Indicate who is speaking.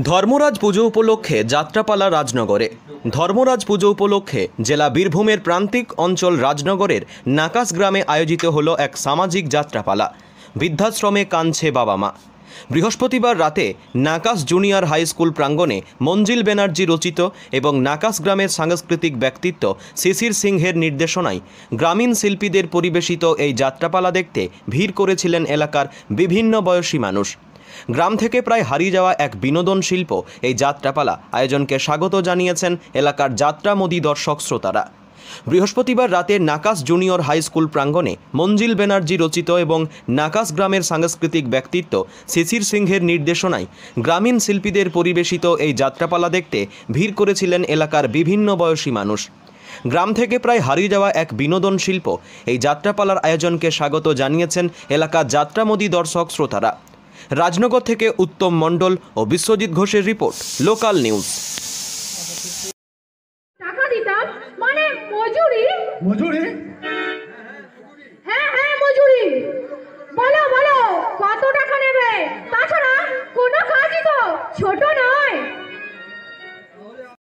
Speaker 1: ধর্মরাজ পুজো উপলক্ষে যাত্রাপালা রাজনগরে। ধর্মরাজ পুজো উপলক্ষে জেলা বীরভূমের প্রান্তিক অঞ্চল রাজনগরের নাকাশ গ্রামে আয়োজিত হলো এক সামাজিক যাত্রাপালা। বৃদ্ধাশ্রমে কাঁদছে বাবা মা। বৃহস্পতিবার রাতে নাকাশ জুনিয়র হাই স্কুল প্রাঙ্গণে মঞ্জিল ব্যানার্জি রচিত এবং নাকাশ গ্রামের সাংস্কৃতিক ব্যক্তিত্ব শিশির সিংহের নির্দেশনায় গ্রামীণ শিল্পীদের পরিবেশিত এই যাত্রাপালা দেখতে ভিড় করেছিলেন এলাকার বিভিন্ন বয়সী মানুষ। গ্রাম থেকে প্রায় হারিয়ে যাওয়া এক বিনোদন শিল্প এই যাত্রাপালা আয়োজনকে স্বাগত জানিয়েছেন এলাকার যাত্রামোদী দর্শক শ্রোতারা। বৃহস্পতিবার রাতে নাকাশ জুনিয়র হাই স্কুল প্রাঙ্গণে মঞ্জিল ব্যানার্জি রচিত এবং নাকাশ গ্রামের সাংস্কৃতিক ব্যক্তিত্ব শিশির সিংহের নির্দেশনায় গ্রামীণ শিল্পীদের পরিবেশিত এই যাত্রাপালা দেখতে ভিড় করেছিলেন এলাকার বিভিন্ন বয়সী মানুষ। গ্রাম থেকে প্রায় হারিয়ে যাওয়া এক বিনোদন শিল্প এই যাত্রাপালার আয়োজনকে স্বাগত জানিয়েছেন এলাকার যাত্রামোদী দর্শক শ্রোতারা। রাজনগর থেকে উত্তম মণ্ডল ও বিশ্বজিৎ ঘোষের রিপোর্ট, লোকাল নিউজ।
Speaker 2: টাকা দিতাম মানে মজুরি